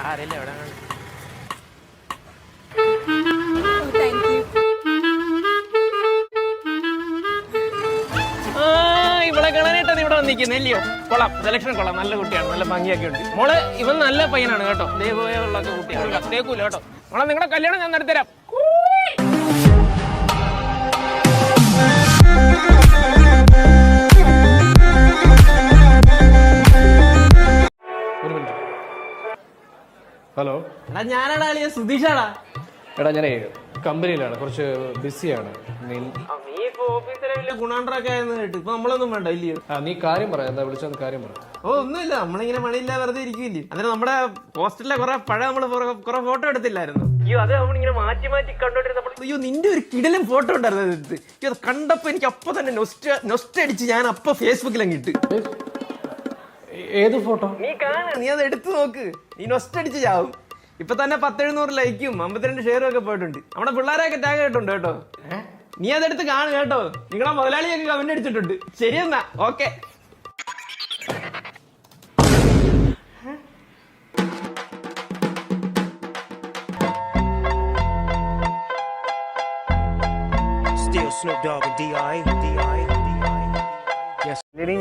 അറിയില്ല എവിടെ ഇവിടെ കാണാനായിട്ടാ ഇവിടെ വന്നിരിക്കുന്നല്ലയോ. കൊള്ളാം, സെലക്ഷൻ കൊള്ളാം, നല്ല കുട്ടിയാണ്, നല്ല ഭംഗിയൊക്കെ ഉണ്ട്. മോള് ഇവൻ നല്ല പയ്യനാണ് കേട്ടോ, ദേവോയുള്ള കുട്ടിയാണ്, തേക്കൂല കേട്ടോ. മോളെ നിങ്ങളുടെ കല്യാണം ഞാൻ നടത്തിത്തരാം. ഹലോ എടാ ഞാനാടാ അളിയ സുധീഷാടാ. എടാ ഞാനേ കമ്പനിയിലാണ്, കുറച്ച് ബിസിയാണ്. നീ ഇപ്പൊ ഓഫീസിലെ വലിയ ഗുണാണ്ടറൊക്കെ ആയെന്ന് കേട്ടു. ഇപ്പൊ നമ്മളൊന്നും വേണ്ട ഇല്ലയോ? നീ കാര്യം പറയാം, എന്താ വിളിച്ചത് കാര്യം പറയാം. ഓ ഒന്നുമില്ല, നമ്മളിങ്ങനെ മണിയില്ല വെറുതെ ഇരിക്കില്ലേ. അന്നേരം നമ്മുടെ പോസ്റ്ററിലെ കുറെ നമ്മള് കുറെ ഫോട്ടോ എടുത്തില്ലായിരുന്നു. അയ്യോ അത് നമ്മളിങ്ങനെ മാറ്റി മാറ്റി കണ്ടോണ്ടിരുന്നപ്പോൾ അയ്യോ നിന്റെ ഒരു കിടലും ഫോട്ടോ ഉണ്ടായിരുന്നു. അയ്യോ അത് കണ്ടപ്പോ എനിക്ക് അപ്പൊ തന്നെ നൊസ്റ്റ അടിച്ച് ഞാൻ അപ്പൊ ഫേസ്ബുക്കിൽ അങ്ങ് ഇട്ട്. ഏത് ഫോട്ടോ? നീ കാണാ, നീ അത് എടുത്തു നോക്ക്, നീ നൊസ്റ്റ അടിച്ച് ചാവും. ഇപ്പൊ തന്നെ 10-700 ലൈക്കും 52 ഷെയറും ഒക്കെ പോയിട്ടുണ്ട്. നമ്മുടെ പിള്ളേരെയൊക്കെ ടാഗ് ആയിട്ടുണ്ട് കേട്ടോ. നീ അതെടുത്ത് കാണു കേട്ടോ. നിങ്ങളെ മുതലാളിയൊക്കെ കമന്റ് അടിച്ചിട്ടുണ്ട്. ശരിയെന്നാ, ഓക്കെ.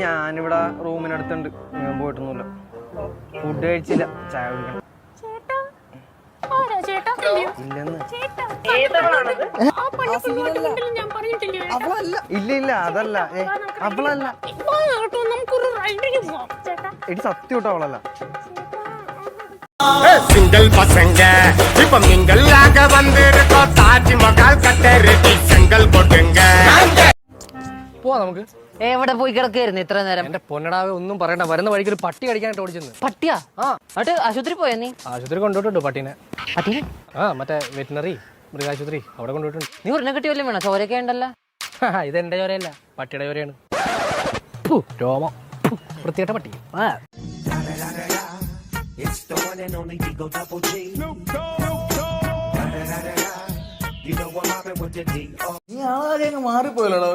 ഞാനിവിടെ റൂമിനടുത്തുണ്ട്, ഞാൻ പോയിട്ടൊന്നുമില്ല. ഫുഡ് കഴിച്ചില്ല, ചായ കുടിക്കണം. ഇല്ല അതല്ല, അവളല്ല. എടി സത്യം കേട്ടോ, അവളല്ല. சிங்கிள் பசங்க இப்ப நீங்கள் ஆக வந்திருக்கோம், தாஜ்மஹால் கட்ட ரெடி செங்கல் போட்டுங்க. പോവാ നമുക്ക്. എവിടെ പോയി കിടക്കായിരുന്നു ഇത്ര നേരം? എന്റെ പൊന്നടാവെ ഒന്നും പറയണ്ട, വരുന്ന വഴിക്ക് ഒരു പട്ടി കടിക്കാനായിട്ട് ഓടിച്ചെന്ന്. പട്ടിയാ? എന്നിട്ട് ആശുപത്രി പോയാ നീ? ആശുപത്രി കൊണ്ടുപോയിട്ടുണ്ട് പട്ടീനെ. പട്ടീനെ? മറ്റേ വെറ്റിനറി മൃഗാശുപത്രി, അവിടെ കൊണ്ടുപോയിട്ടുണ്ട്. നീ ഉടനെ കെട്ടി വല്ലതും വേണോ? ചോരയൊക്കെ ഉണ്ടല്ലോ. ഇതെന്റെ ചോരയല്ല, പട്ടിയുടെ ചോരയാണ്. രോമം വൃത്തികെട്ട പട്ടി. മാറിപ്പോയല്ലോ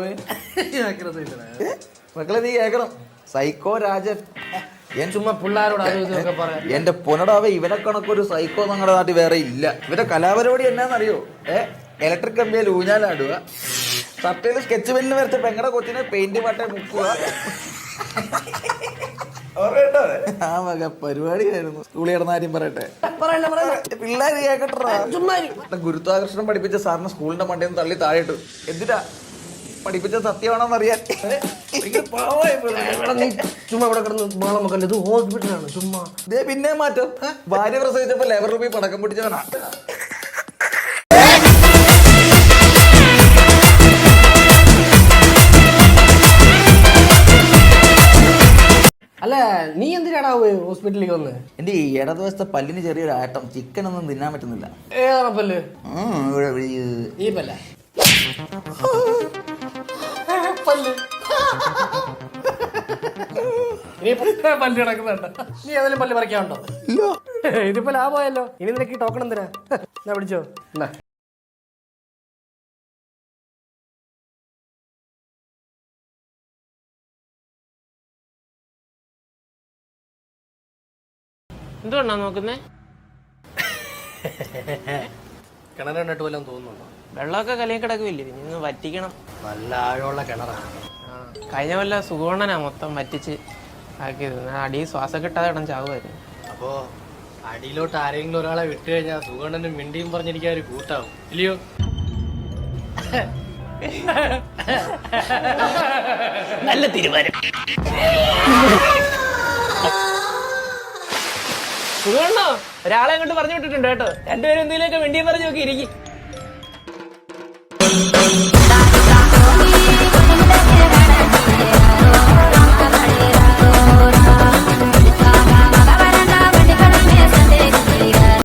മക്കളെ, നീ കേക്കണം. സൈക്കോ രാജൻ. ഞാൻ ചുമ്മാ പിള്ളേരോട് എന്റെ പൊന്നടാവേ, ഇവനെ കണക്കൊരു സൈക്കോ നമ്മുടെ നാട്ടിൽ വേറെ ഇല്ല. ഇവന്റെ കലാപരിപാടി എന്നാന്നറിയോ? ഇലക്ട്രിക് കമ്പിയിൽ ഊഞ്ഞാലാടുക, ഷർട്ടയിൽ സ്കെച്ച് പെന്നിന് വരച്ച പെങ്ങടെ കൊച്ചിനെ പെയിന്റ് പാട്ടെ മുക്കുക. ആ വക പരിപാടിയായിരുന്നു. സ്കൂളിൽ കിടന്ന കാര്യം പറയട്ടെ, പിള്ളേര് കേക്കട്ടാ. ഗുരുത്വാകർഷണം പഠിപ്പിച്ച സാറിന് സ്കൂളിന്റെ മണ്ടയിൽ തള്ളി താഴെട്ടു. എന്തിനാ പഠിപ്പിച്ച സത്യമാണോന്ന് അറിയാൻ. ഹോസ്പിറ്റലാണ് ചുമ്മാ. പിന്നെ മാറ്റം, ഭാര്യ പ്രസവിച്ചപ്പോ ലേബർ റൂമിൽ പടക്കം പിടിച്ചവനാ. അല്ല നീ എന്തിനാടാ ഹോസ്പിറ്റലിലേക്ക് വന്ന്? എന്റെ ഈ ഇടതുവശത്തെ പല്ലിന് ചെറിയൊരു ആട്ടം, ചിക്കൻ ഒന്നും തിന്നാൻ പറ്റുന്നില്ല. ഏതാണ് പല്ല്? ഈ പല്ല പല്ല് കിടക്കുന്നുണ്ട്. നീ ഏതെങ്കിലും പല്ല് പറിക്കാനുണ്ടോ? ഇതിപ്പോ ലാഭമായല്ലോ. ഇനി നിനക്ക് ടോക്കൺ എന്തിനാ? എന്നാ പിടിച്ചോ. എന്തുകൊണ്ടാ നോക്കുന്നേ? കിണർ കണ്ടിട്ട് വല്ലതും തോന്നുന്നുണ്ടോ? വെള്ളമൊക്കെ കലയിൽ കിടക്കുമില്ലേ, ഇനി വറ്റിക്കണം. നല്ല ആഴമുള്ള കിണറാണ്. കഴിഞ്ഞ വല്ല സുഗുണനാ മൊത്തം വറ്റിച്ച് ആക്കിയത്. അടി ശ്വാസം കിട്ടാതെ ഇടം ചാവുമായിരുന്നു. അപ്പോ അടിയിലോട്ട് ആരെങ്കിലും ഒരാളെ വിട്ടു കഴിഞ്ഞാൽ സുഗണ്ണനും മിണ്ടിയും പറഞ്ഞിരിക്കാൻ ഒരു കൂട്ടാവും ഇല്ലയോ? നല്ല തീരുമാനം. സുഗുണോ, ഒരാളെ അങ്ങോട്ട് പറഞ്ഞു വിട്ടിട്ടുണ്ട് കേട്ടോ. രണ്ടുപേരും എന്തെങ്കിലുമൊക്കെ മിണ്ടിയും പറഞ്ഞു നോക്കി ഇരിക്കും.